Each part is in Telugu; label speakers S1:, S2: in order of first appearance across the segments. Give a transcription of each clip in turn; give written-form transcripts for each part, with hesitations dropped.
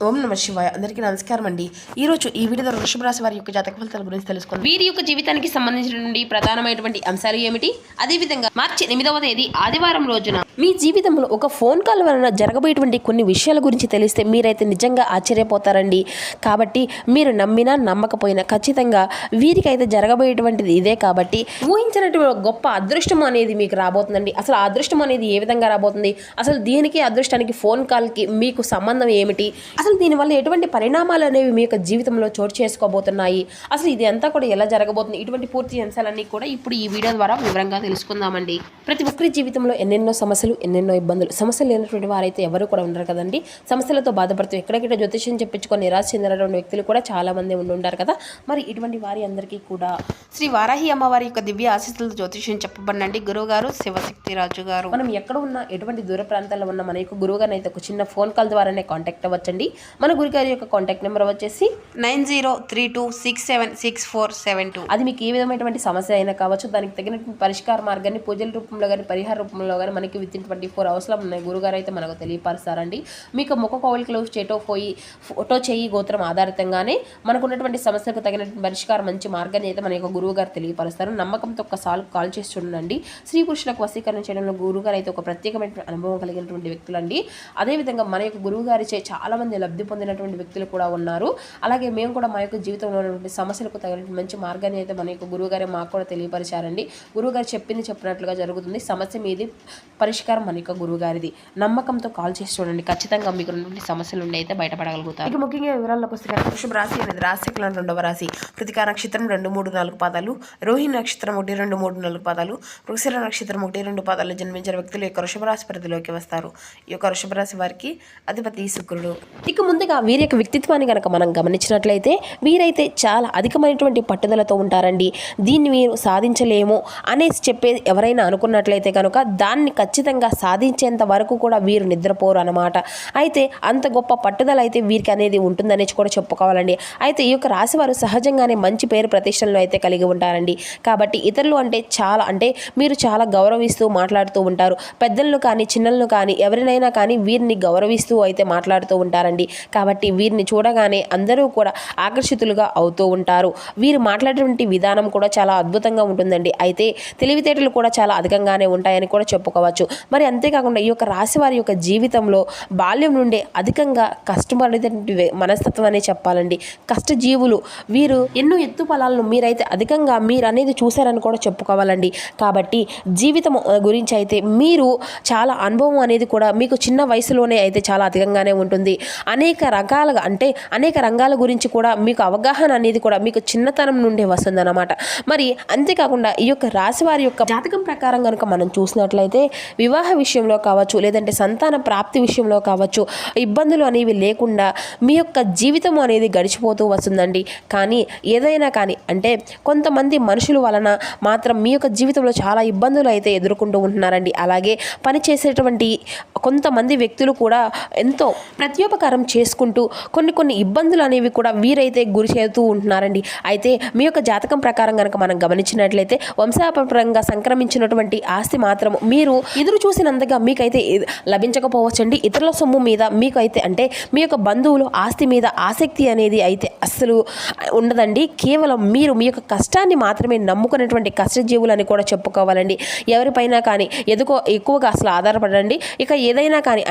S1: ఓం నమ శివాయ. అందరికీ నమస్కారం అండి. ఈరోజు ఈ వీడియోలో వృషభ రాశి వారి యొక్క జాతక ఫలితాల గురించి తెలుసుకుందాం. వీరి యొక్క జీవితానికి సంబంధించినటువంటి ప్రధానమైనటువంటి అంశాలు ఏమిటి, అదేవిధంగా మార్చి 8వ తేదీ ఆదివారం రోజున మీ జీవితంలో ఒక ఫోన్ కాల్ వలన జరగబోయేటువంటి కొన్ని విషయాల గురించి తెలిస్తే మీరైతే నిజంగా ఆశ్చర్యపోతారండి. కాబట్టి మీరు నమ్మినా నమ్మకపోయినా ఖచ్చితంగా వీరికైతే జరగబోయేటువంటిది ఇదే. కాబట్టి ఊహించినటువంటి గొప్ప అదృష్టం అనేది మీకు రాబోతుందండి. అసలు ఆ అదృష్టం అనేది ఏ విధంగా రాబోతుంది, అసలు దీనికి అదృష్టానికి ఫోన్ కాల్కి మీకు సంబంధం ఏమిటి, అసలు దీనివల్ల ఎటువంటి పరిణామాలు అనేవి మీ యొక్క జీవితంలో చోటు చేసుకోబోతున్నాయి, అసలు ఇది అంతా కూడా ఎలా జరగబోతుంది, ఇటువంటి పూర్తి అంశాలన్నీ కూడా ఇప్పుడు ఈ వీడియో ద్వారా వివరంగా తెలుసుకుందామండి. ప్రతి ఒక్కరి జీవితంలో ఎన్నెన్నో సమస్యలు, ఎన్నెన్నో ఇబ్బందులు. సమస్యలు లేనటువంటి వారైతే ఎవరు కూడా ఉండరు కదండి. సమస్యలతో బాధపడుతూ ఎక్కడెక్కడ జ్యోతిష్యం చెప్పించుకొని నిరాశ చెందినటువంటి వ్యక్తులు కూడా చాలా మంది ఉండుంటారు కదా. మరి ఇటువంటి వారి అందరికీ కూడా శ్రీ వారాహి అమ్మవారి యొక్క దివ్య ఆశీస్సులతో జ్యోతిష్యం చెప్పబడినండి గురువుగారు శివశక్తి రాజు గారు. మనం ఎక్కడ ఉన్నా, ఎటువంటి దూర ప్రాంతాల్లో ఉన్న మన యొక్క గురువుగారిని అయితే ఒక చిన్న ఫోన్ కాల్ ద్వారానే కాంటాక్ట్ అవ్వచ్చండి. మన గురుగారి యొక్క కాంటాక్ట్ నెంబర్ వచ్చేసి 9032676472. అది మీకు ఏ విధమైనటువంటి సమస్య అయినా కావచ్చు, దానికి తగినటువంటి పరిష్కార మార్గాన్ని పూజల రూపంలో కానీ పరిహార రూపంలో కానీ మనకి విత్ ఇన్ 24 అవర్స్లో ఉన్నాయి గురుగారు అయితే మనకు తెలియపరుస్తారండి. మీకు ముఖ కోవలికలు, చేటోపోయి ఫోటో చేయి గోత్రం ఆధారితంగానే మనకు ఉన్నటువంటి సమస్యలకు తగినటువంటి పరిష్కారం మంచి మార్గాన్ని అయితే మన యొక్క గురువు గారు తెలియపరుస్తారు. నమ్మకంతో ఒక్కసారి కాల్ చేసి చూడండి. స్త్రీ పురుషులకు వశీకరణ చేయడంలో గురువుగారు అయితే ఒక ప్రత్యేకమైన అనుభవం కలిగినటువంటి వ్యక్తులండి. అదేవిధంగా మన యొక్క గురువు గారిచే చాలా మంది లబ్ధి పొందినటువంటి వ్యక్తులు కూడా ఉన్నారు. అలాగే మేము కూడా మా యొక్క జీవితంలో ఉన్నటువంటి సమస్యలకు తగినటువంటి మంచి మార్గాన్ని అయితే మన యొక్క గురువుగారే మాకు కూడా తెలియపరిచారండి. గురువుగారు చెప్పింది చెప్పినట్లుగా జరుగుతుంది. సమస్య మీది, పరిష్కారం మన యొక్క గురువుగారిది. నమ్మకంతో కాల్ చేసి చూడండి. ఖచ్చితంగా మీకు ఉన్నటువంటి సమస్యలు ఉండి అయితే బయటపడగలుగుతారు. ఇక ముఖ్యంగా వివరాల్లోకి వస్తే వృషభ రాశి అనేది రాశికుల 2వ రాశి. కృతికా నక్షత్రం 2, 3, 4 పాదాలు, రోహిణి నక్షత్రం 1, 2, 3, 4 పాదాలు, వృషభ నక్షత్రం 1, 2 పాదాలు జన్మించిన వ్యక్తులు యొక్క వృషభ రాశి పరిధిలోకి వస్తారు. ఈ యొక్క వృషభ రాశి వారికి అధిపతి శుక్రుడు. ఇక ముందుగా వీరి యొక్క వ్యక్తిత్వాన్ని కనుక మనం గమనించినట్లయితే వీరైతే చాలా అధికమైనటువంటి పట్టుదలతో ఉంటారండి. దీన్ని మీరు సాధించలేము అనేసి చెప్పేది ఎవరైనా అనుకున్నట్లయితే కనుక దాన్ని ఖచ్చితంగా సాధించేంత వరకు కూడా వీరు నిద్రపోరు అన్నమాట. అయితే అంత గొప్ప పట్టుదల అయితే వీరికి అనేది ఉంటుందనేసి కూడా చెప్పుకోవాలండి. అయితే ఈ యొక్క రాశి వారు సహజంగానే మంచి పేరు ప్రతిష్టలను అయితే కలిగి ఉంటారండి. కాబట్టి ఇతరులు అంటే మీరు చాలా గౌరవిస్తూ మాట్లాడుతూ ఉంటారు. పెద్దలను కానీ చిన్నలను కానీ ఎవరినైనా కానీ వీరిని గౌరవిస్తూ అయితే మాట్లాడుతూ ఉంటారండి. కాబట్టి వీరిని చూడగానే అందరూ కూడా ఆకర్షితులుగా అవుతూ ఉంటారు. వీరు మాట్లాడేటువంటి విధానం కూడా చాలా అద్భుతంగా ఉంటుందండి. అయితే తెలివితేటలు కూడా చాలా అధికంగానే ఉంటాయని కూడా చెప్పుకోవచ్చు. మరి అంతేకాకుండా ఈ యొక్క రాశి వారి యొక్క జీవితంలో బాల్యం నుండే అధికంగా కష్టపడేటువంటి మనస్తత్వం అనే చెప్పాలండి. కష్టజీవులు వీరు. ఎన్నో ఎత్తు ఫలాలను మీరైతే అధికంగా మీరు అనేది చూశారని కూడా చెప్పుకోవాలండి. కాబట్టి జీవితం గురించి అయితే మీరు చాలా అనుభవం అనేది కూడా మీకు చిన్న వయసులోనే అయితే చాలా అధికంగానే ఉంటుంది. అనేక రంగాల గురించి కూడా మీకు అవగాహన అనేది కూడా మీకు చిన్నతనం నుండే వస్తుందన్నమాట. మరి అంతేకాకుండా ఈ యొక్క రాశి వారి యొక్క జాతకం ప్రకారం కనుక మనం చూసినట్లయితే వివాహ విషయంలో కావచ్చు, లేదంటే సంతాన ప్రాప్తి విషయంలో కావచ్చు, ఇబ్బందులు అనేవి లేకుండా మీ యొక్క జీవితం అనేది గడిచిపోతూ వస్తుందండి. కానీ ఏదైనా కానీ కొంతమంది మనుషుల వలన మాత్రం మీ యొక్క జీవితంలో చాలా ఇబ్బందులు అయితే ఎదుర్కొంటూ ఉంటున్నారండి. అలాగే పనిచేసేటువంటి కొంతమంది వ్యక్తులు కూడా ఎంతో ప్రత్యోపకారం చేసుకుంటూ కొన్ని ఇబ్బందులు అనేవి కూడా వీరైతే గురి చేస్తూ ఉంటున్నారండి. అయితే మీ యొక్క జాతకం ప్రకారం కనుక మనం గమనించినట్లయితే వంశాపరంగా సంక్రమించినటువంటి ఆస్తి మాత్రం మీరు ఎదురు చూసినంతగా మీకైతే లభించకపోవచ్చండి. ఇతరుల సొమ్ము మీద మీకు అయితే మీ యొక్క బంధువులు ఆస్తి మీద ఆసక్తి అనేది అయితే అస్సలు ఉండదండి. కేవలం మీరు మీ యొక్క కష్టాన్ని మాత్రమే నమ్ముకునేటువంటి కష్టజీవులు అని కూడా చెప్పుకోవాలండి. ఎవరిపైనా కానీ ఎక్కువగా అసలు ఆధారపడండి. ఇక ఏదైనా కానీ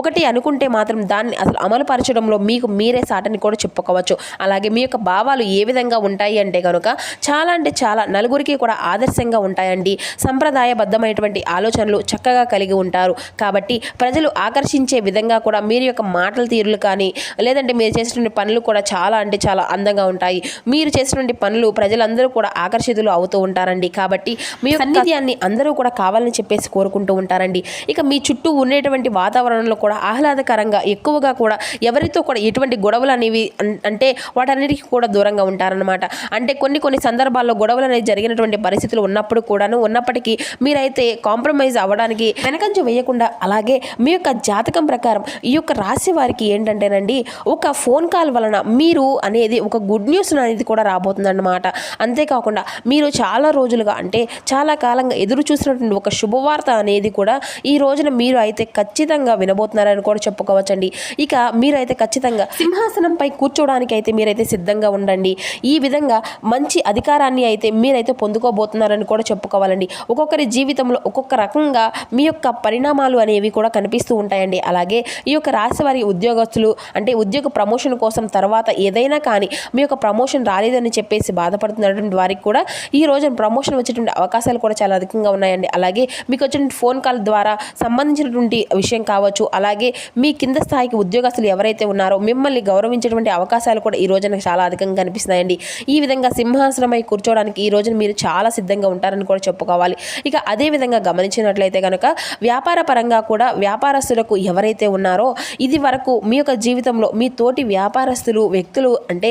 S1: ఒకటి అనుకుంటే మాత్రం దాన్ని అసలు అమలు పరచడంలో మీకు మీరే సాటని కూడా చెప్పుకోవచ్చు. అలాగే మీ యొక్క భావాలు ఏ విధంగా ఉంటాయి కనుక చాలా నలుగురికి కూడా ఆదర్శంగా ఉంటాయండి. సంప్రదాయబద్ధమైనటువంటి ఆలోచనలు చక్కగా కలిగి ఉంటారు. కాబట్టి ప్రజలు ఆకర్షించే విధంగా కూడా మీరు యొక్క మాటల తీరులు కానీ, లేదంటే మీరు చేసినటువంటి పనులు కూడా చాలా అందంగా ఉంటాయి. మీరు చేసినటువంటి పనులు ప్రజలందరూ కూడా ఆకర్షితులు అవుతూ ఉంటారండి. కాబట్టి మీ సన్నిధ్యాన్ని అందరూ కూడా కావాలని చెప్పేసి కోరుకుంటూ ఉంటారండి. ఇక మీ చుట్టూ ఉండేటువంటి వాతావరణంలో కూడా ఆహ్లాదకరంగా ఎక్కువగా కూడా ఎవరితో కూడా ఎటువంటి గొడవలు అనేవి వాటన్నిటికీ కూడా దూరంగా ఉంటారనమాట. కొన్ని సందర్భాల్లో గొడవలు అనేది జరిగినటువంటి పరిస్థితులు ఉన్నప్పటికీ మీరైతే కాంప్రమైజ్ అవ్వడానికి వెనకంజ వేయకుండా, అలాగే మీ యొక్క జాతకం ప్రకారం ఈ యొక్క రాశి వారికి ఏంటంటేనండి ఒక ఫోన్ కాల్ వలన మీరు అనేది ఒక గుడ్ న్యూస్ అనేది కూడా రాబోతుందన్నమాట. అంతేకాకుండా మీరు చాలా రోజులుగా చాలా కాలంగా ఎదురు చూసినటువంటి ఒక శుభవార్త అనేది కూడా ఈ రోజున మీరు అయితే ఖచ్చితంగా వినబోతున్నారని కూడా చెప్పుకోవచ్చండి. ఇక మీరైతే ఖచ్చితంగా సింహాసనంపై కూర్చోవడానికి అయితే మీరైతే సిద్ధంగా ఉండండి. ఈ విధంగా మంచి అధికారాన్ని అయితే మీరైతే పొందుకోబోతున్నారని కూడా చెప్పుకోవాలండి. ఒక్కొక్కరి జీవితంలో ఒక్కొక్క రకంగా మీ యొక్క పరిణామాలు అనేవి కూడా కనిపిస్తూ ఉంటాయండి. అలాగే ఈ యొక్క రాశివారి ఉద్యోగస్తులు అంటే ఉద్యోగ ప్రమోషన్ కోసం తర్వాత ఏదైనా కానీ మీ యొక్క ప్రమోషన్ రాలేదని చెప్పేసి బాధపడుతున్నటువంటి వారికి కూడా ఈ రోజున ప్రమోషన్ వచ్చేటువంటి అవకాశాలు కూడా చాలా అధికంగా ఉన్నాయండి. అలాగే మీకు వచ్చిన ఫోన్ కాల్ ద్వారా సంబంధించినటువంటి విషయం కావచ్చు, అలాగే మీ కింద స్థాయికి ఉద్యోగస్తులు ఎవరైతే ఉన్నారో మిమ్మల్ని గౌరవించేటువంటి అవకాశాలు కూడా ఈ రోజున చాలా అధికంగా కనిపిస్తున్నాయండి. ఈ విధంగా సింహాసనమై కూర్చోవడానికి ఈ రోజున మీరు చాలా సిద్ధంగా ఉంటారని కూడా చెప్పుకోవాలి. ఇక అదే విధంగా గమనించినట్లయితే కనుక వ్యాపార పరంగా కూడా వ్యాపారస్తులకు ఎవరైతే ఉన్నారో ఇది వరకు మీ యొక్క జీవితంలో మీ తోటి వ్యాపారస్తులు వ్యక్తులు అంటే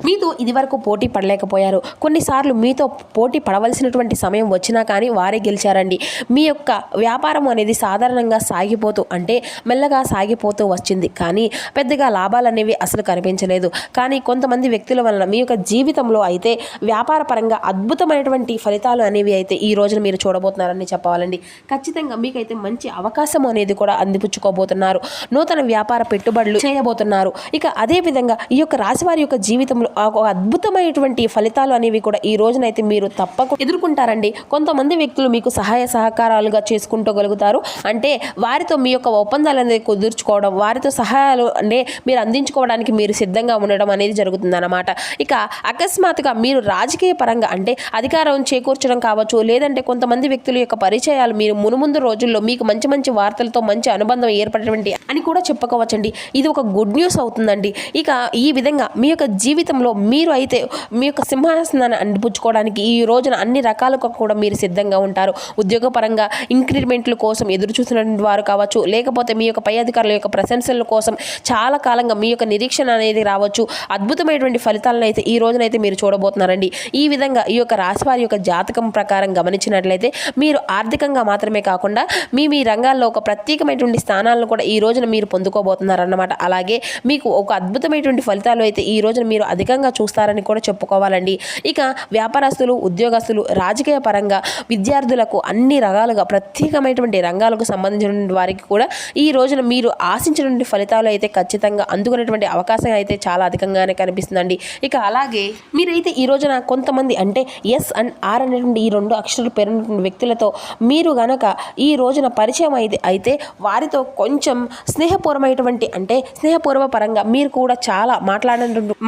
S1: మీతో ఇది వరకు పోటీ పడలేకపోయారు. కొన్నిసార్లు మీతో పోటీ పడవలసినటువంటి సమయం వచ్చినా కానీ వారే గెలిచారండి. మీ యొక్క వ్యాపారం అనేది సాధారణంగా సాగిపోతూ అంటే మెల్లగా సాగిపోతూ వచ్చింది, కానీ పెద్దగా లాభాలు అనేవి అసలు కనిపించలేదు. కానీ కొంతమంది వ్యక్తుల వలన మీ యొక్క జీవితంలో అయితే వ్యాపార పరంగా అద్భుతమైనటువంటి ఫలితాలు అనేవి అయితే ఈ రోజున మీరు చూడబోతున్నారని చెప్పాలండి. ఖచ్చితంగా మీకైతే మంచి అవకాశం అనేది కూడా అందిపుచ్చుకోబోతున్నారు. నూతన వ్యాపార పెట్టుబడులు చేయబోతున్నారు. ఇక అదే విధంగా ఈ యొక్క రాశి వారి యొక్క జీవితంలో ఒక అద్భుతమైనటువంటి ఫలితాలు అనేవి కూడా ఈ రోజునైతే మీరు తప్పకుండా ఎదుర్కొంటారండి. కొంతమంది వ్యక్తులు మీకు సహాయ సహకారాలుగా చేసుకుంటగలుగుతారు. అంటే వారితో మీ యొక్క ఒప్పందాలు అనేది కుదుర్చుకోవడం, వారితో సహాయాలు అంటే మీరు అందించుకోవడానికి మీరు సిద్ధంగా ఉండడం అనేది జరుగుతుందన్నమాట. ఇక అకస్మాత్తుగా మీరు రాజకీయ పరంగా అంటే అధికారం చేకూర్చడం కావచ్చు, లేదంటే కొంతమంది వ్యక్తుల యొక్క పరిచయాలు మీరు మునుముందు రోజుల్లో మీకు మంచి మంచి వార్తలతో మంచి అనుబంధం ఏర్పడేటువంటి అని కూడా చెప్పుకోవచ్చండి. ఇది ఒక గుడ్ న్యూస్ అవుతుందండి. ఇక ఈ విధంగా మీ యొక్క జీవితంలో మీరు అయితే మీ యొక్క సింహాసనాన్ని అందిపుచ్చుకోవడానికి ఈ రోజున అన్ని రకాలుగా కూడా మీరు సిద్ధంగా ఉంటారు. ఉద్యోగపరంగా ఇంక్రిమెంట్ల కోసం ఎదురు చూసినటువంటి వారు కావచ్చు, లేకపోతే మీ యొక్క పై అధికారుల యొక్క ప్రశంసల కోసం చాలా కాలంగా మీ యొక్క నిరీక్షణ అనేది రావచ్చు. అద్భుతమైనటువంటి ఫలితాలను అయితే ఈ రోజునైతే మీరు చూడబోతున్నారండి. ఈ విధంగా ఈ యొక్క రాశి వారి యొక్క జాతకం ప్రకారం గమనించినట్లయితే మీరు ఆర్థికంగా మాత్రమే కాకుండా మీ రంగాల్లో ఒక ప్రత్యేకమైనటువంటి స్థానాలను కూడా ఈ రోజున మీరు పొందుకోబోతున్నారన్నమాట. అలాగే మీకు ఒక అద్భుతమైనటువంటి ఫలితాలు అయితే ఈ రోజున మీరు అధికంగా చూస్తారని కూడా చెప్పుకోవాలండి. ఇక వ్యాపారస్తులు, ఉద్యోగస్తులు, రాజకీయ పరంగా విద్యార్థులకు అన్ని రకాలుగా ప్రత్యేకమైనటువంటి రంగాలకు సంబంధించినటువంటి వారికి కూడా ఈ రోజున మీరు ఆశించినటువంటి ఫలితాలు అయితే ఖచ్చితంగా అందుకునేటువంటి అవకాశం అయితే చాలా అధికంగానే కనిపిస్తుందండి. ఇక అలాగే మీరైతే ఈ రోజున కొంతమంది అంటే ఎస్ అండ్ ఆర్ అనేటువంటి ఈ రెండు అక్షరాలు పేరున్నటువంటి వ్యక్తులతో మీరు గనక ఈ రోజున పరిచయం అయితే వారితో కొంచెం స్నేహపూర్వమైనటువంటి అంటే స్నేహపూర్వ పరంగా మీరు కూడా చాలా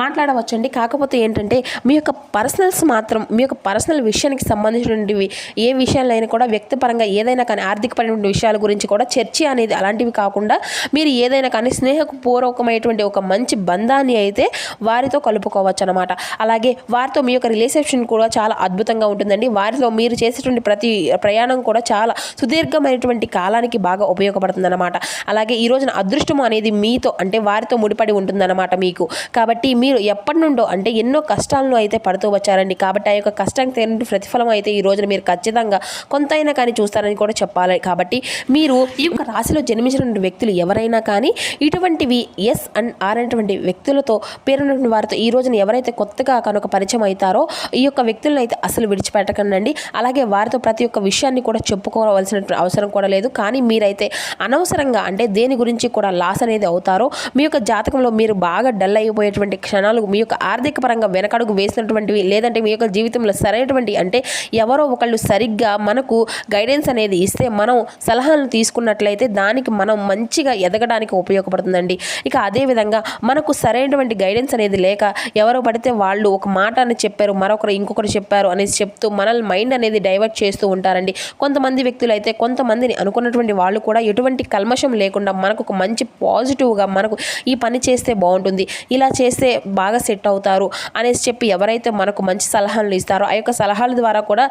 S1: మాట్లాడవచ్చండి. కాకపోతే ఏంటంటే మీ యొక్క పర్సనల్స్ మాత్రం మీ యొక్క పర్సనల్ విషయానికి సంబంధించినటువంటివి ఏ విషయాలైనా కూడా వ్యక్తిపరంగా ఏదైనా కానీ ఆర్థికపరమైన విషయాల గురించి కూడా చర్చ అనేది అలాంటివి కాకుండా మీరు ఏదైనా కానీ స్నేహపూర్వకమైనటువంటి ఒక మంచి బంధాన్ని అయితే వారితో కలుపుకోవచ్చు అనమాట. అలాగే వారితో మీ యొక్క రిలేషన్ కూడా చాలా అద్భుతంగా ఉంటుందండి. వారితో మీరు చేసేటువంటి ప్రతి ప్రయాణం కూడా చాలా సుదీర్ఘమైనటువంటి కాలానికి బాగా ఉపయోగపడుతుంది అనమాట. అలాగే ఈ రోజున అదృష్టం అనేది మీతో అంటే వారితో ముడిపడి ఉంటుందన్నమాట మీకు. కాబట్టి మీరు ఎప్పటి నుండో అంటే ఎన్నో కష్టాలను అయితే పడుతూ వచ్చారండి. కాబట్టి ఆ యొక్క కష్టానికి తగిన ప్రతిఫలం అయితే ఈ రోజున మీరు ఖచ్చితంగా కొంతైనా కానీ చూస్తారని కూడా చెప్పాలి. కాబట్టి మీరు ఈ యొక్క రాశిలో జన్మించినటువంటి వ్యక్తులు ఎవరైనా కానీ ఇటువంటివి ఎస్ అండ్ ఆర్ అనేటువంటి వ్యక్తులతో పేరున్నటువంటి వారితో ఈ రోజున ఎవరైతే కొత్తగా కనుక పరిచయం అవుతారో ఈ యొక్క వ్యక్తులను అయితే అసలు విడిచిపెట్టకండి. అలాగే వారితో ప్రతి ఒక్క విషయాన్ని కూడా చెప్పుకోవాల్సిన అవసరం కూడా లేదు. కానీ మీరైతే అనవసరంగా అంటే దేని గురించి కూడా లాస్ అనేది అవుతారో మీ యొక్క జాతకంలో మీరు బాగా డల్ అయిపోయేటువంటి క్షణాలు మీ యొక్క ఆర్థిక పరంగా వెనకడుగు వేసినటువంటివి లేదంటే మీ యొక్క జీవితంలో సరైనటువంటి అంటే ఎవరో ఒకళ్ళు సరిగ్గా మనకు గైడెన్స్ అనేది ఇస్తే మనం సలహాలను తీసుకున్నట్లయితే దానికి మనం మంచిగా ఎదగడానికి ఉపయోగపడుతుందండి. ఇక అదేవిధంగా మనకు సరైనటువంటి గైడెన్స్ అనేది లేక ఎవరో పడితే వాళ్ళు ఒక మాట అని చెప్పారు, మరొకరు ఇంకొకరు చెప్పారు అనేసి చెప్తూ మనల్ని మైండ్ అనేది డైవర్ట్ చేస్తూ ఉంటారండి. కొంతమంది వ్యక్తులు అయితే కొంతమందిని అనుకున్నటువంటి వాళ్ళు కూడా ఎటువంటి కల్మషం లేకుండా మనకు ఒక మంచి పాజిటివ్గా మనకు ఈ పని చేస్తే బాగుంటుంది, ఇలా చేస్తే బాగా సెట్ అవుతారు అనేసి చెప్పి ఎవరైతే మనకు మంచి సలహాలు ఇస్తారో ఆ యొక్క సలహాల ద్వారా కూడా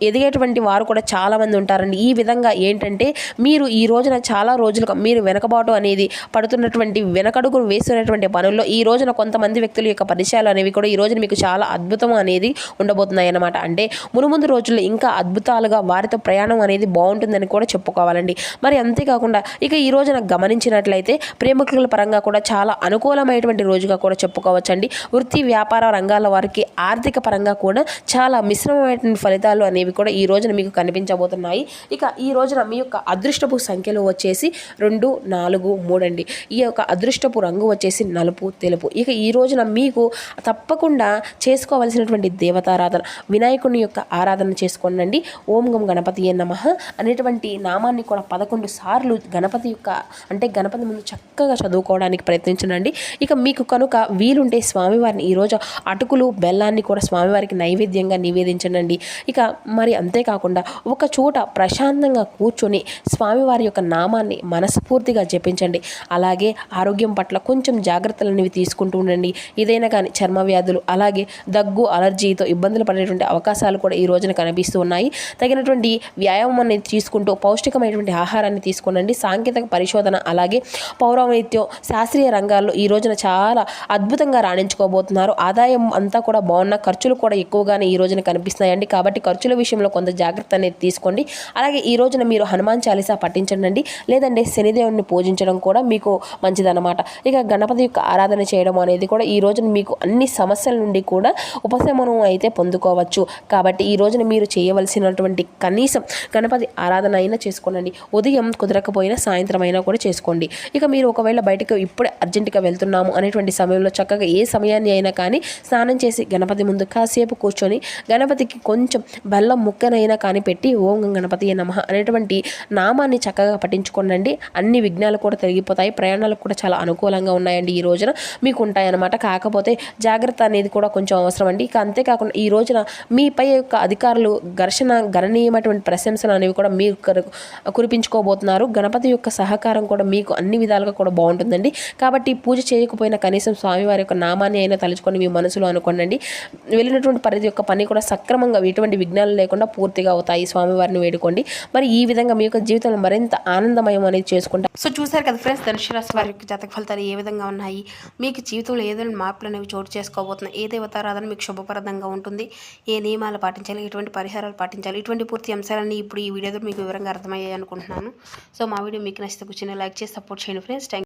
S1: ఎదిగేటువంటి వారు కూడా చాలామంది ఉంటారండి. ఈ విధంగా ఏంటంటే మీరు ఈ రోజున చాలా రోజులుగా మీరు వెనకబాటు అనేది పడుతున్నటువంటి వెనకడుగు వేస్తున్నటువంటి పనుల్లో ఈ రోజున కొంతమంది వ్యక్తుల యొక్క పరిచయాలు అనేవి కూడా ఈ రోజున మీకు చాలా అద్భుతం అనేది ఉండబోతున్నాయి అన్నమాట. అంటే మునుముందు రోజుల్లో ఇంకా అద్భుతాలుగా వారితో ప్రయాణం అనేది బాగుంటుందని కూడా చెప్పుకోవాలండి. మరి అంతేకాకుండా ఇక ఈ రోజున గమనించినట్లయితే ప్రేమికుల పరంగా కూడా చాలా అనుకూలమైనటువంటి రోజుగా కూడా చెప్పుకోవచ్చండి. వృత్తి వ్యాపార రంగాల వారికి ఆర్థిక పరంగా కూడా చాలా మిశ్రమమైనటువంటి ఫలితాలు అనేవి కూడా ఈ రోజున మీకు కనిపించబోతున్నాయి. ఇక ఈ రోజున మీ యొక్క అదృష్టపు సంఖ్యలు వచ్చేసి 2, 4, 3 అండి. ఈ యొక్క అదృష్టపు రంగు వచ్చేసి నలుపు తెలుపు. ఇక ఈ రోజున మీకు తప్పకుండా చేసుకోవాల్సినటువంటి దేవతారాధన వినాయకుని యొక్క ఆరాధన చేసుకోండి. ఓం గం గణపతియే నమః అనేటువంటి నామాన్ని కూడా 11 సార్లు గణపతి యొక్క గణపతి ముందు చక్కగా చదువుకోవడానికి ప్రయత్నించండి. ఇక మీకు కనుక వీలుంటే స్వామివారిని ఈరోజు అటుకులు బెల్లాన్ని కూడా స్వామివారికి నైవేద్యంగా నివేదించండి. ఇక మరి అంతేకాకుండా ఒక చోట ప్రశాంతంగా కూర్చొని స్వామివారి యొక్క నామాన్ని మనస్ఫూర్తిగా జపించండి. అలాగే ఆరోగ్యం పట్ల కొంచెం జాగ్రత్తలు అనేవి తీసుకుంటూ ఉండండి. ఏదైనా కానీ చర్మ వ్యాధులు అలాగే దగ్గు అలర్జీతో ఇబ్బందులు పడేటువంటి అవకాశాలు కూడా ఈ రోజున కనిపిస్తూ ఉన్నాయి. తగినటువంటి వ్యాయామం అనేది తీసుకుంటూ పౌష్టికమైనటువంటి ఆహారాన్ని తీసుకోనండి. సాంకేతిక పరిశోధన అలాగే పౌరాణిత్యం శాస్త్రీయ రంగాల్లో ఈ రోజున చాలా అద్భుతంగా రాణించుకోబోతున్నారు. ఆదాయం అంతా కూడా బాగున్న ఖర్చులు కూడా ఎక్కువగానే ఈ రోజున కనిపిస్తున్నాయండి. కాబట్టి ఖర్చుల విషయంలో కొంత జాగ్రత్త అనేది తీసుకోండి. అలాగే ఈ రోజున మీరు హనుమాన్ చాలీసా పఠించండి. లేదంటే శనిదేవుని పూజించడం కూడా మీకు మంచిదన్నమాట. ఇక గణపతి యొక్క ఆరాధన చేయడం అనేది కూడా ఈ రోజున మీకు అన్ని సమస్యల నుండి కూడా ఉపశమనం అయితే పొందుకోవచ్చు. కాబట్టి ఈ రోజున మీరు చేయవలసినటువంటి కనీసం గణపతి ఆరాధన అయినా చేసుకోండి. ఉదయం కుదరకపోయినా సాయంత్రం అయినా కూడా చేసుకోండి. ఇక మీరు ఒకవేళ బయటకు ఇప్పుడే అర్జెంటుగా వెళ్తున్నాము అనేటువంటి సమయంలో చక్కగా ఏ సమయాన్ని అయినా కానీ స్నానం చేసి గణపతి ముందు కాసేపు కూర్చొని గణపతికి కొంచెం బెల్లం ముక్కనైనా కానీ పెట్టి ఓం గణపతి నమః అనేటువంటి నామాన్ని చక్కగా పఠించుకోండి. అన్ని విఘ్నాలు కూడా తొలగిపోతాయి. ప్రయాణాలకు కూడా చాలా అనుకూలంగా ఉన్నాయండి ఈ రోజున మీకు ఉంటాయన్నమాట. కాకపోతే జాగ్రత్త అనేది కూడా కొంచెం అవసరం అండి. ఇక అంతేకాకుండా ఈ రోజున మీపై యొక్క అధికారులు గణనీయమైనటువంటి ప్రశంసలు అనేవి కూడా మీరు కురిపించుకోబోతున్నారు. గణపతి యొక్క సహకారం కూడా మీకు అన్ని విధాలుగా కూడా బాగుంటుందండి. కాబట్టి పూజ చేయకపోయినా కనీసం స్వామివారి యొక్క నామాన్ని అయినా తలుచుకొని మీ మనసులో అనుకోండి. వెళ్ళినటువంటి పరిధి యొక్క పని కూడా సక్రమంగా ఎటువంటి విఘ్నాలు లేకుండా పూర్తిగా అవుతాయి. స్వామివారిని వేడుకోండి. మరి ఈ విధంగా మీ యొక్క జీవితంలో మరింత ఆనందమయం అనేది చేసుకుంటారు.
S2: సో చూసారు కదా ఫ్రెండ్స్, ధనుసు రాశి వారి యొక్క జాతక ఫలితాలు ఏ విధంగా ఉన్నాయి. మీకు జీవితంలో ఏదైనా మార్పులు అనేవి చోటు చేసుకోబోతున్నాయి. ఏ దేవతారాధన మీకు శుభప్రదంగా ఉంటుంది, ఏ నియమాలు పాటించాలి, ఎటువంటి పరిహారాలు పాటించాలి, ఇటువంటి పూర్తి అంశాలన్నీ ఇప్పుడు ఈ వీడియోతో మీకు వివరంగా అర్థమయ్యాయి అనుకుంటున్నాను. సో మా వీడియో మీకు నచ్చితే కూర్చొని లైక్ చేసి సపోర్ట్ చేయండి ఫ్రెండ్స్. థ్యాంక్